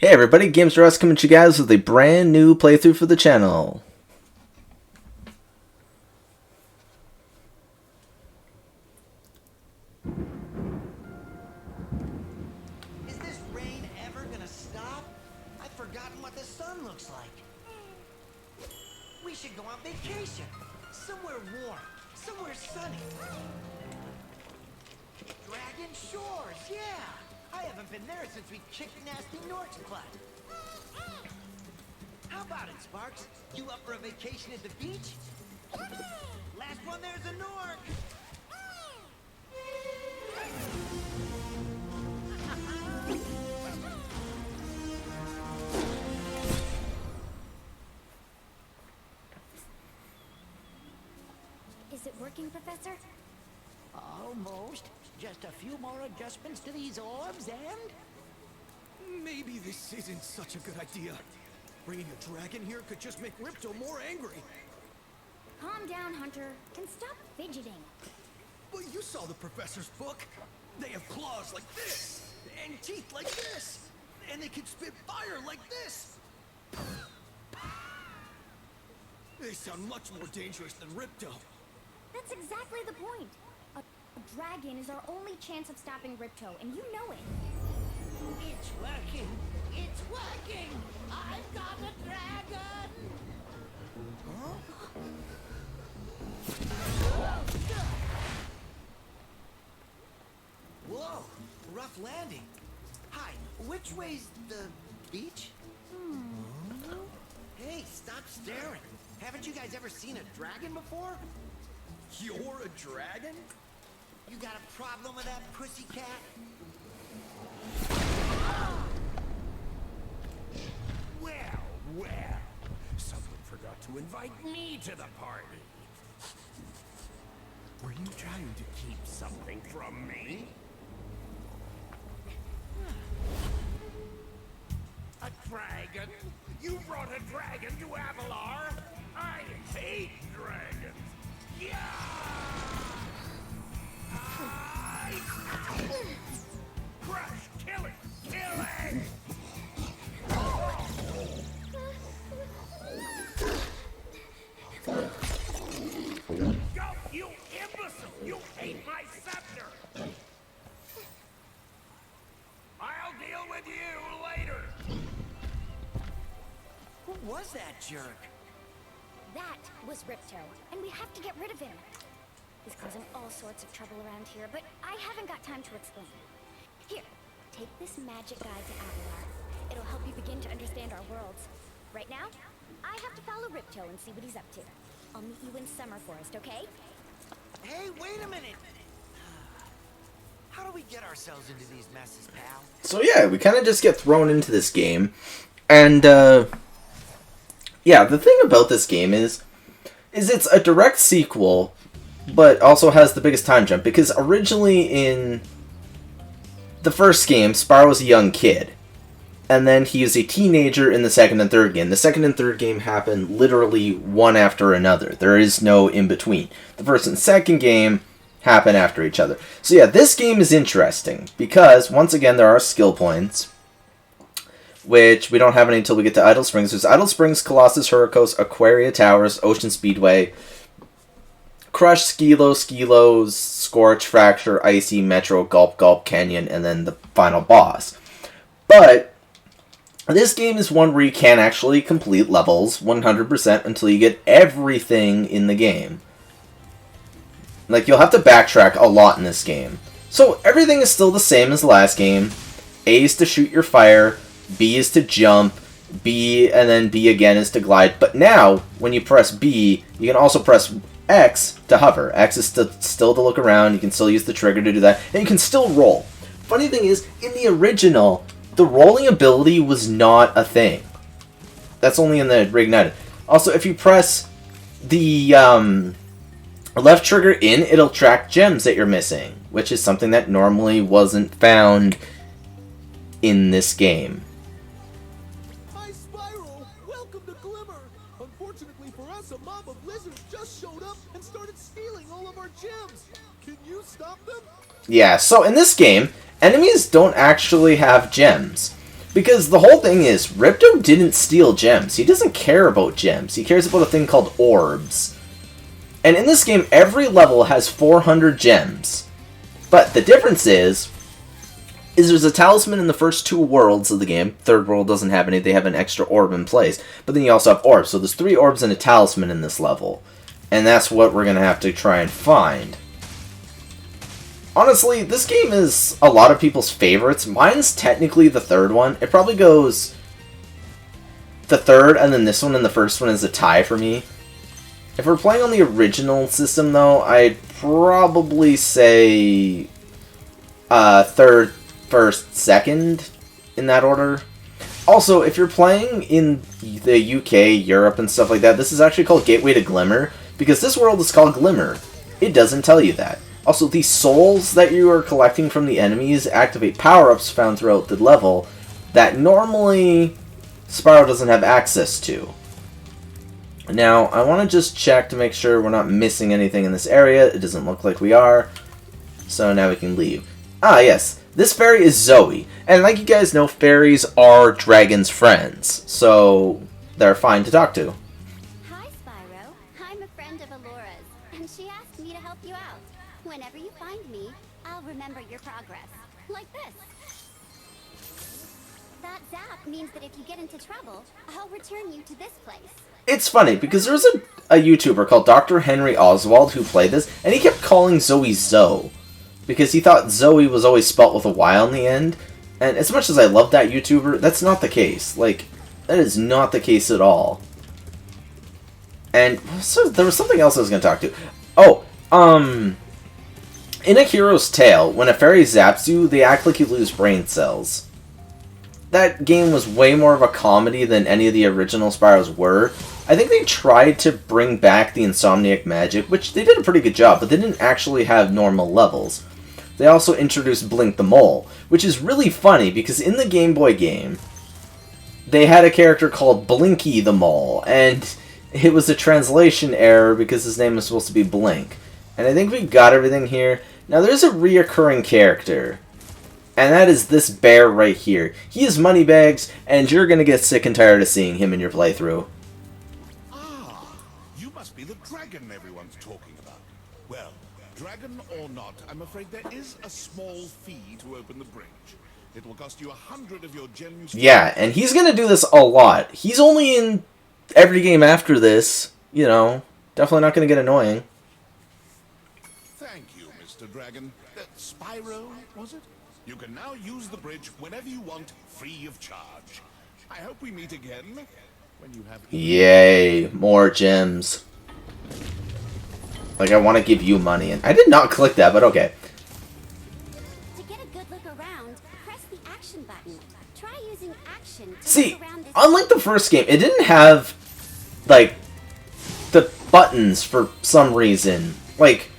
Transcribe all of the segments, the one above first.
Hey everybody, GamesR'Us coming to you guys with a brand new playthrough for the channel. Is this rain ever gonna stop? I've forgotten what the sun looks like. We should go on vacation. Somewhere warm. Somewhere sunny. Dragon Shores, yeah! I haven't been there since we kicked nasty Nork's butt. How about it, Sparx? You up for a vacation at the beach? Last one there's a Nork! Is it working, Professor? Almost. Just a few more adjustments to these orbs and... Maybe this isn't such a good idea. Bringing a dragon here could just make Ripto more angry. Calm down, Hunter, and stop fidgeting. But you saw the professor's book. They have claws like this, and teeth like this, and they can spit fire like this. They sound much more dangerous than Ripto. That's exactly the point. A dragon is our only chance of stopping Ripto, and you know it. It's working! It's working! I've got a dragon! Whoa! Rough landing. Hi, which way's the beach? Hey, stop staring. Haven't you guys ever seen a dragon before? You're a dragon? You got a problem with that pussycat? Well, someone forgot to invite me to the party. Were you trying to keep something from me? A dragon? You brought a dragon to Avalar? I hate dragons. Yeah! Crush! Kill it! Kill it! Go, you imbecile! You hate my scepter! I'll deal with you later! Who was that jerk? That was Ripto, and we have to get rid of him. He's causing all sorts of trouble around here, but I haven't got time to explain. Here, take this magic guide to Avalar. It'll help you begin to understand our worlds. Right now, I have to follow Ripto and see what he's up to. I'll meet you in Summer Forest, okay? Hey, wait a minute! How do we get ourselves into these messes, pal? So yeah, we kind of just get thrown into this game. And, yeah, the thing about this game is it's a direct sequel, but also has the biggest time jump. Because originally in the first game, Spyro was a young kid. And then he was a teenager in the second and third game. The second and third game happen literally one after another. There is no in-between. The first and second game happen after each other. So yeah, this game is interesting. Because, once again, there are skill points. Which we don't have any until we get to Idle Springs. There's Idle Springs, Colossus, Hurricos, Aquaria Towers, Ocean Speedway, Crush, Skilo, Scorch, Fracture, Icy, Metro, Gulp, Canyon, and then the final boss. But this game is one where you can't actually complete levels 100% until you get everything in the game. Like, you'll have to backtrack a lot in this game. So, everything is still the same as the last game. A is to shoot your fire, B is to jump, B and then B again is to glide. But now, when you press B, you can also press X to hover. X is still to look around, you can still use the trigger to do that, and you can still roll. Funny thing is, in the original, the rolling ability was not a thing. That's only in the Reignited. Also, if you press the left trigger in, it'll track gems that you're missing, which is something that normally wasn't found in this game. Hi, Spyro! Welcome to Glimmer! Unfortunately for us, a mob of lizards just showed up and started stealing all of our gems. Can you stop them? Yeah, so in this game, enemies don't actually have gems. Because the whole thing is, Ripto didn't steal gems. He doesn't care about gems. He cares about a thing called orbs. And in this game, every level has 400 gems. But the difference is there's a talisman in the first 2 worlds of the game. Third world doesn't have any. They have an extra orb in place. But then you also have orbs. So there's 3 orbs and a talisman in this level. And that's what we're going to have to try and find. Honestly, this game is a lot of people's favorites. Mine's technically the 3rd one. It probably goes the 3rd, and then this one and the first one is a tie for me. If we're playing on the original system, though, I'd probably say 3rd, 1st, 2nd, in that order. Also, if you're playing in the UK, Europe, and stuff like that, this is actually called Gateway to Glimmer, because this world is called Glimmer. It doesn't tell you that. Also, the souls that you are collecting from the enemies activate power-ups found throughout the level that normally Spyro doesn't have access to. Now, I want to just check to make sure we're not missing anything in this area. It doesn't look like we are. So now we can leave. Ah, yes. This fairy is Zoe. And like you guys know, fairies are dragons' friends. So they're fine to talk to. Hi, Spyro. I'm a friend of Alora's, and she asked me to help you out. Whenever you find me, I'll remember your progress. Like this. That zap means that if you get into trouble, I'll return you to this place. It's funny, because there's a YouTuber called Dr. Henry Oswald who played this, and he kept calling Zoe Zoe. Because he thought Zoe was always spelt with a Y on the end. And as much as I love that YouTuber, that's not the case. Like, that is not the case at all. And so there was something else I was going to talk to. Oh, in A Hero's Tale, when a fairy zaps you, they act like you lose brain cells. That game was way more of a comedy than any of the original Spyros were. I think they tried to bring back the Insomniac magic, which they did a pretty good job, but they didn't actually have normal levels. They also introduced Blink the Mole, which is really funny because in the Game Boy game, they had a character called Blinky the Mole, and it was a translation error because his name was supposed to be Blink. And I think we got everything here. Now there's a reoccurring character, and that is this bear right here. He is Moneybags, and you're going to get sick and tired of seeing him in your playthrough. You must be the dragon everyone's talking about. Well, dragon or not, I'm afraid there is a small fee to open the bridge. It will cost you 100 of your gems. Yeah, and he's going to do this a lot. He's only in every game after this. You know, definitely not going to get annoying. Thank you, Mr. Dragon. Spyro, was it? You can now use the bridge whenever you want, free of charge. I hope we meet again when you have... Yay, more gems. Like, I want to give you money. And I did not click that, but okay. To get a good look around, press the action button. Try using action to See, look around this... unlike the first game, it didn't have, like, the buttons for some reason. Like,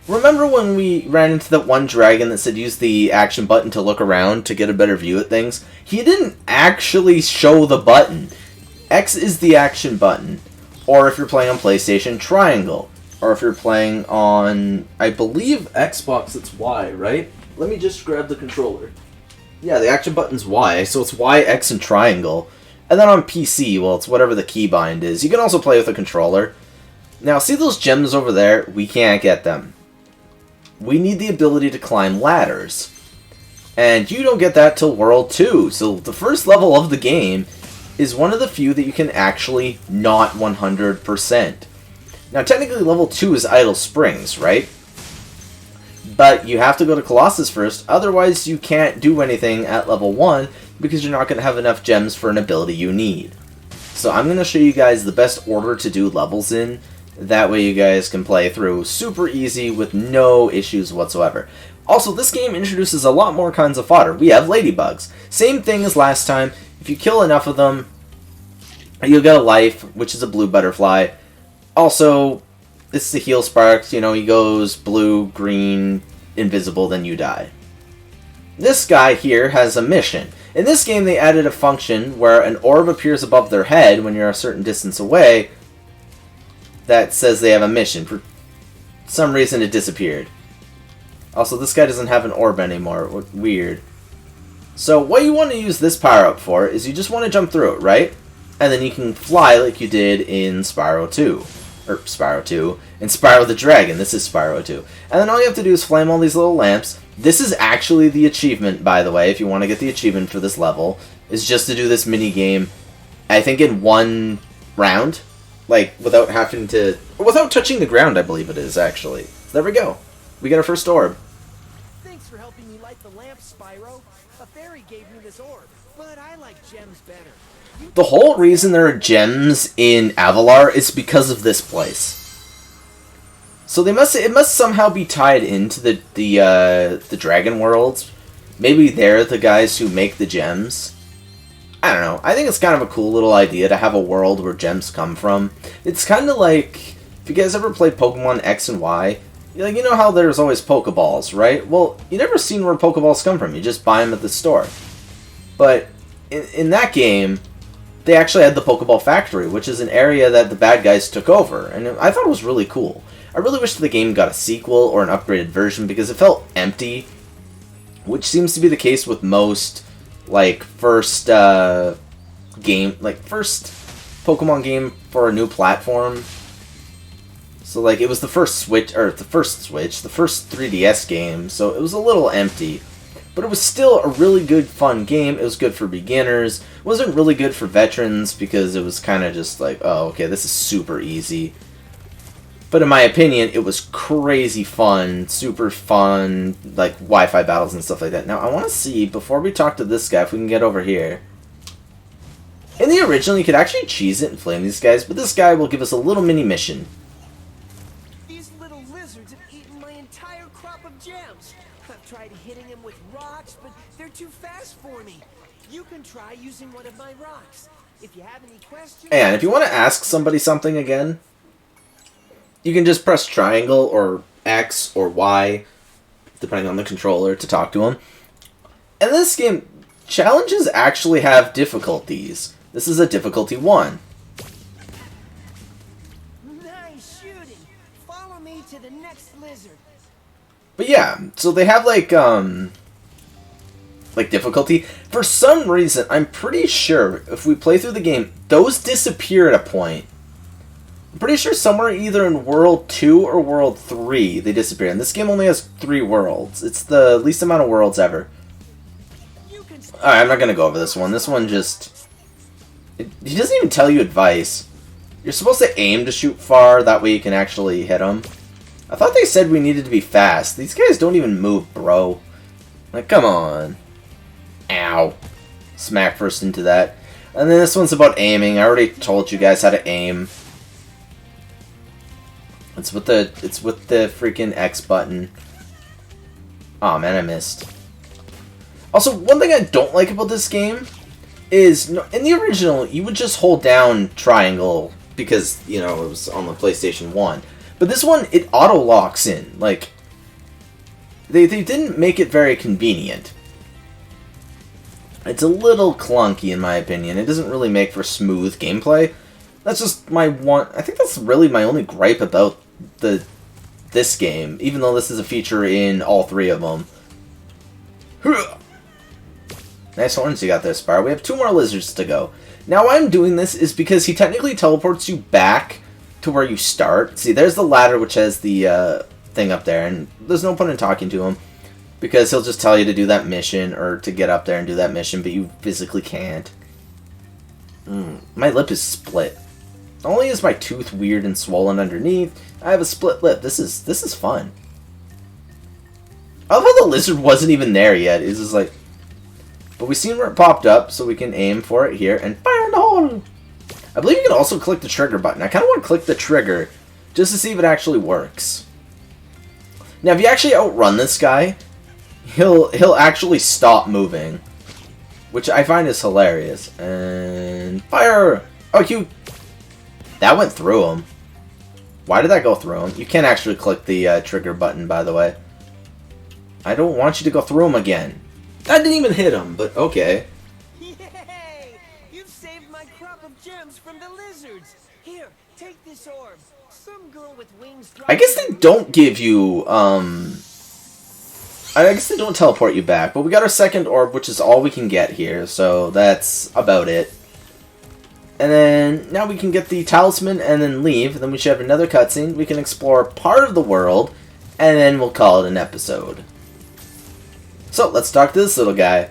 remember when we ran into that one dragon that said use the action button to look around to get a better view at things? He didn't actually show the button. X is the action button. Or if you're playing on PlayStation, triangle. Or if you're playing on, I believe, Xbox, it's Y, right? Let me just grab the controller. Yeah, the action button's Y, so it's Y, X, and triangle. And then on PC, well, it's whatever the keybind is. You can also play with a controller. Now, see those gems over there? We can't get them. We need the ability to climb ladders. And you don't get that till World 2. So the first level of the game is one of the few that you can actually not 100%. Now, technically, level 2 is Idle Springs, right? But you have to go to Colossus first, otherwise you can't do anything at level 1 because you're not going to have enough gems for an ability you need. So I'm going to show you guys the best order to do levels in. That way you guys can play through super easy with no issues whatsoever. Also, this game introduces a lot more kinds of fodder. We have ladybugs. Same thing as last time. If you kill enough of them, you'll get a life, which is a blue butterfly. Also, it's the heal Sparx. You know, he goes blue, green, invisible, then you die. This guy here has a mission. In this game, they added a function where an orb appears above their head when you're a certain distance away that says they have a mission. For some reason, it disappeared. Also, this guy doesn't have an orb anymore. Weird. So what you want to use this power-up for is you just want to jump through it, right? And then you can fly like you did in Spyro 2. Or Spyro 2. In Spyro the Dragon. This is Spyro 2. And then all you have to do is flame all these little lamps. This is actually the achievement, by the way, if you want to get the achievement for this level. Is just to do this mini-game, I think in one round. Like, without having to... Without touching the ground, I believe it is, actually. So there we go. We got our first orb. Thanks for helping me light the lamp, Spyro. A fairy gave me this orb, but I like gems better. The whole reason there are gems in Avalar is because of this place. So it must somehow be tied into the dragon worlds. Maybe they're the guys who make the gems. I don't know. I think it's kind of a cool little idea to have a world where gems come from. It's kind of like, if you guys ever played Pokemon X and Y, like, you know how there's always Pokeballs, right? Well, you never seen where Pokeballs come from. You just buy them at the store. But in that game, they actually had the Pokeball Factory, which is an area that the bad guys took over. And I thought it was really cool. I really wish the game got a sequel or an upgraded version because it felt empty, which seems to be the case with most, like, first Pokemon game for a new platform. So, like, it was the first the first 3DS game, so it was a little empty. But it was still a really good, fun game. It was good for beginners. It wasn't really good for veterans because it was kind of just like, oh, okay, this is super easy. But in my opinion, it was crazy fun, super fun, like Wi-Fi battles and stuff like that. Now, I want to see, before we talk to this guy, if we can get over here. In the original, you could actually cheese it and flame these guys, but this guy will give us a little mini mission. These little lizards have eaten my entire crop of gems. I've tried hitting them with rocks, but they're too fast for me. You can try using one of my rocks. If you have any questions... And if you want to ask somebody something again, you can just press triangle or X or Y, depending on the controller, to talk to them. And this game, challenges actually have difficulties. This is a difficulty 1. Nice shooting. Follow me to the next lizard. But yeah, so they have like difficulty. For some reason, I'm pretty sure if we play through the game, those disappear at a point. I'm pretty sure somewhere either in World 2 or World 3 they disappear. And this game only has 3 worlds. It's the least amount of worlds ever. Alright, I'm not going to go over this one. This one just... he doesn't even tell you advice. You're supposed to aim to shoot far, that way you can actually hit them. I thought they said we needed to be fast. These guys don't even move, bro. Like, come on. Ow. Smack first into that. And then this one's about aiming. I already told you guys how to aim. It's with the freaking X button. Aw, man, I missed. Also, one thing I don't like about this game is, in the original, you would just hold down triangle because, you know, it was on the PlayStation 1. But this one, it auto-locks in. Like, they didn't make it very convenient. It's a little clunky, in my opinion. It doesn't really make for smooth gameplay. That's just my one... I think that's really my only gripe about this game, even though this is a feature in all 3 of them. Nice horns you got there, Spyro. We have 2 more lizards to go. Now why I'm doing this is because he technically teleports you back to where you start. See, there's the ladder which has the thing up there, and there's no point in talking to him because he'll just tell you to do that mission or to get up there and do that mission, but you physically can't. My lip is split. Not only is my tooth weird and swollen underneath, I have a split lip. This is fun. I love how the lizard wasn't even there yet. It's just like... But we've seen where it popped up, so we can aim for it here and fire in the hole! I believe you can also click the trigger button. I kind of want to click the trigger just to see if it actually works. Now, if you actually outrun this guy, he'll actually stop moving, which I find is hilarious. And fire! Oh, that went through him. Why did that go through him? You can't actually click the trigger button, by the way. I don't want you to go through him again. That didn't even hit him, but okay. Yay! You've saved my crop of gems from the lizards. Here, take this orb. Some girl with wings. I guess they don't give you I guess they don't teleport you back, but we got our second orb, which is all we can get here, so that's about it. And then, now we can get the talisman and then leave, then we should have another cutscene, we can explore part of the world, and then we'll call it an episode. So, let's talk to this little guy.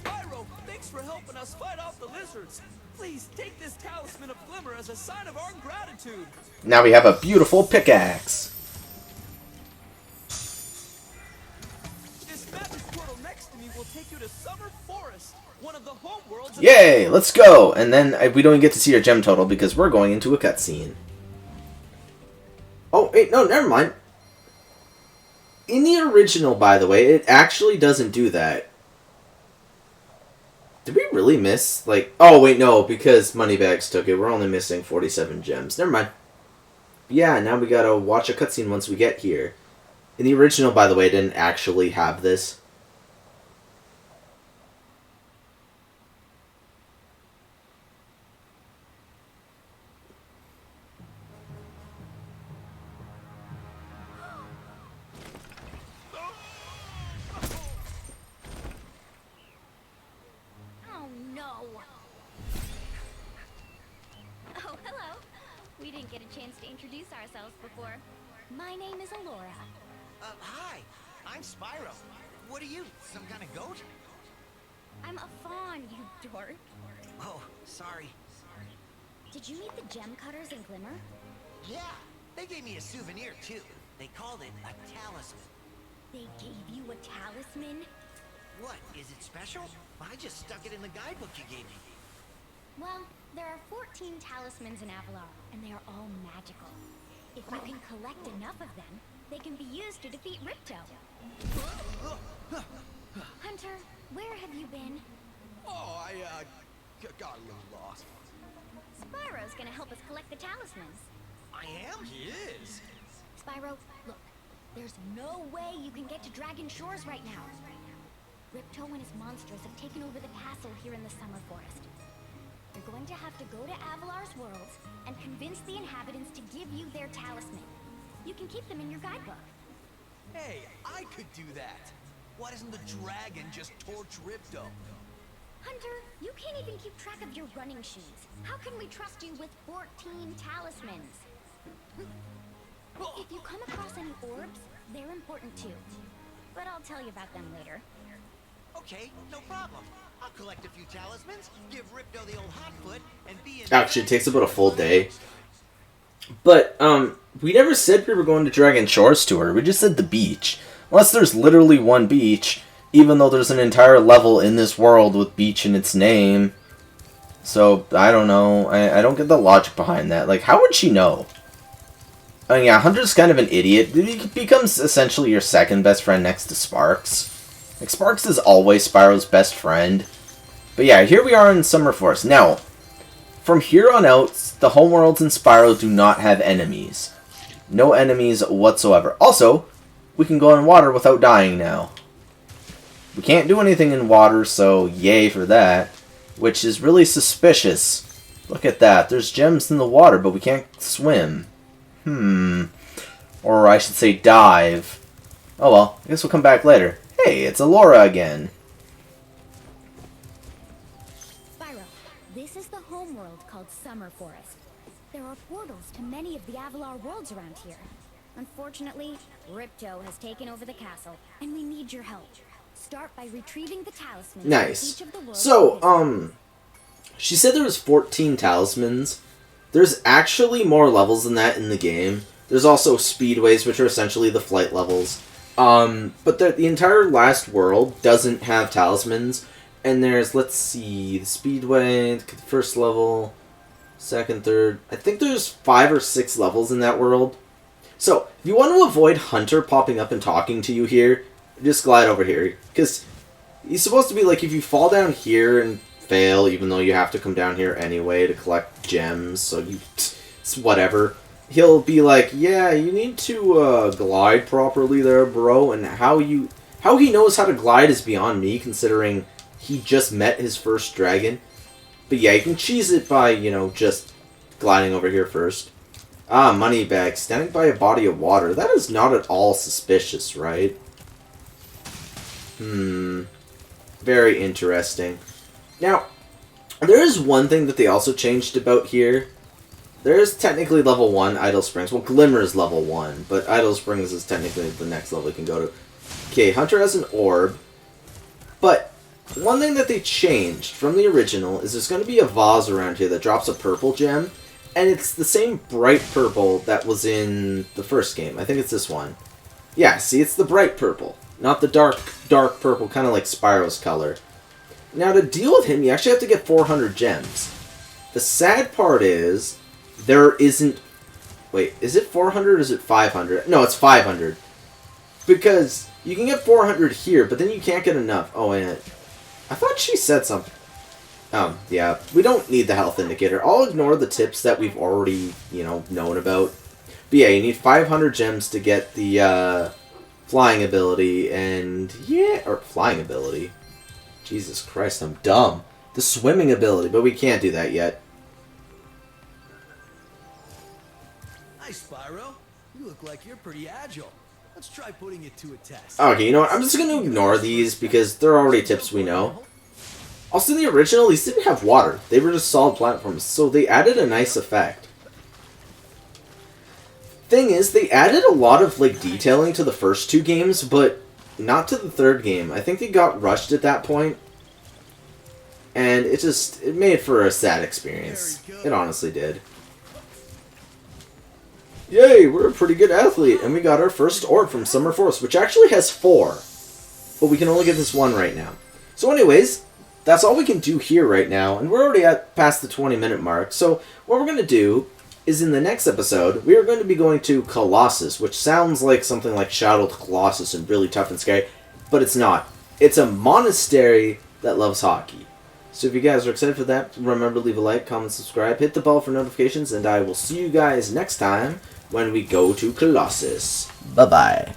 Spyro, thanks for helping us fight off the lizards. Please take this talisman of glimmer as a sign of our gratitude. Now we have a beautiful pickaxe. This magic portal next to me will take you to Summer Forest, one of the home worlds. Yay, let's go! And then we don't even get to see our gem total because we're going into a cutscene. Oh, wait, no, never mind. In the original, by the way, it actually doesn't do that. Did we really miss, like... Oh, wait, no, because Moneybags took it. We're only missing 47 gems. Never mind. Yeah, now we gotta watch a cutscene once we get here. In the original, by the way, it didn't actually have this. Oh no! Oh, hello. We didn't get a chance to introduce ourselves before. My name is Alora. Hi, I'm Spyro. What are you, some kind of goat? I'm a fawn, you dork. Oh, sorry. Did you meet the gem cutters in Glimmer? Yeah, they gave me a souvenir too. They called it a talisman. They gave you a talisman? What, is it special? I just stuck it in the guidebook you gave me. Well, there are 14 talismans in Avalar, and they are all magical. If you can collect enough of them, they can be used to defeat Ripto. Hunter, where have you been? Oh, I got a little lost. Spyro's gonna help us collect the talismans. I am? He is. Spyro, look, there's no way you can get to Dragon Shores right now. Ripto and his monsters have taken over the castle here in the Summer Forest. You're going to have to go to Avalar's worlds and convince the inhabitants to give you their talisman. You can keep them in your guidebook. Hey, I could do that. Why doesn't the dragon just torch Ripto? Hunter, you can't even keep track of your running shoes. How can we trust you with 14 talismans? If you come across any orbs, they're important too. But I'll tell you about them later. Okay, no problem. I'll collect a few talismans, give Ripto the old hot foot, and be in... Actually, it takes about a full day. But, we never said we were going to Dragon Shores tour. We just said the beach. Unless there's literally one beach, even though there's an entire level in this world with beach in its name. So, I don't know. I don't get the logic behind that. Like, how would she know? I mean, yeah, Hunter's kind of an idiot. He becomes essentially your second best friend next to Sparx. Like, Sparx is always Spyro's best friend. But yeah, here we are in Summer Forest. Now, from here on out, the homeworlds in Spyro do not have enemies. No enemies whatsoever. Also, we can go in water without dying now. We can't do anything in water, so yay for that. Which is really suspicious. Look at that. There's gems in the water, but we can't swim. Or I should say dive. Oh well, I guess we'll come back later. Hey, it's Alora again. Spyro, this is the homeworld called Summer Forest. There are portals to many of the Avalar worlds around here. Unfortunately, Ripto has taken over the castle, and we need your help. Start by retrieving the talismans. Nice. Each of the worlds So, she said there was 14 talismans. There's actually more levels than that in the game. There's also speedways, which are essentially the flight levels. But the entire last world doesn't have talismans. And there's, let's see, the speedway, the first level, second, third. I think there's 5 or 6 levels in that world. So, if you want to avoid Hunter popping up and talking to you here, just glide over here. Because he's supposed to be like, if you fall down here and fail, even though you have to come down here anyway to collect gems, so it's whatever. He'll be like, yeah, you need to glide properly there, bro. And how he knows how to glide is beyond me, considering he just met his first dragon. But yeah, you can cheese it by, you know, just gliding over here first. Ah, money bag. Standing by a body of water. That is not at all suspicious, right? Very interesting. Now, there is one thing that they also changed about here. There is technically level 1 Idle Springs. Well, Glimmer is level 1, but Idle Springs is technically the next level you can go to. Okay, Hunter has an orb. But one thing that they changed from the original is there's going to be a vase around here that drops a purple gem. And it's the same bright purple that was in the first game. I think it's this one. Yeah, see, it's the bright purple. Not the dark purple, kind of like Spyro's color. Now, to deal with him, you actually have to get 400 gems. The sad part is, there isn't... Wait, is it 400 or is it 500? No, it's 500. Because you can get 400 here, but then you can't get enough. Oh, and I thought she said something. Yeah, we don't need the health indicator. I'll ignore the tips that we've already, known about. But yeah, you need 500 gems to get the, flying ability, and yeah, or flying ability. Jesus Christ, I'm dumb. The swimming ability, but we can't do that yet. Hi, Spyro. You look like you're pretty agile. Let's try putting it to a test. Okay, you know what? I'm just going to ignore these because they're already tips we know. Also, in the original, these didn't have water. They were just solid platforms, so they added a nice effect. Thing is, they added a lot of detailing to the first 2 games, but not to the 3rd game. I think they got rushed at that point, and it made for a sad experience. It honestly did. Yay, we're a pretty good athlete, and we got our first orb from Summer Forest, which actually has 4, but we can only get this 1 right now. So anyways, that's all we can do here right now, and we're already past the 20-minute mark. So what we're going to do is in the next episode, we are going to be going to Colossus, which sounds like something like Shadow the Colossus and really tough and scary, but it's not. It's a monastery that loves hockey. So if you guys are excited for that, remember to leave a like, comment, subscribe, hit the bell for notifications, and I will see you guys next time when we go to Colossus. Bye-bye.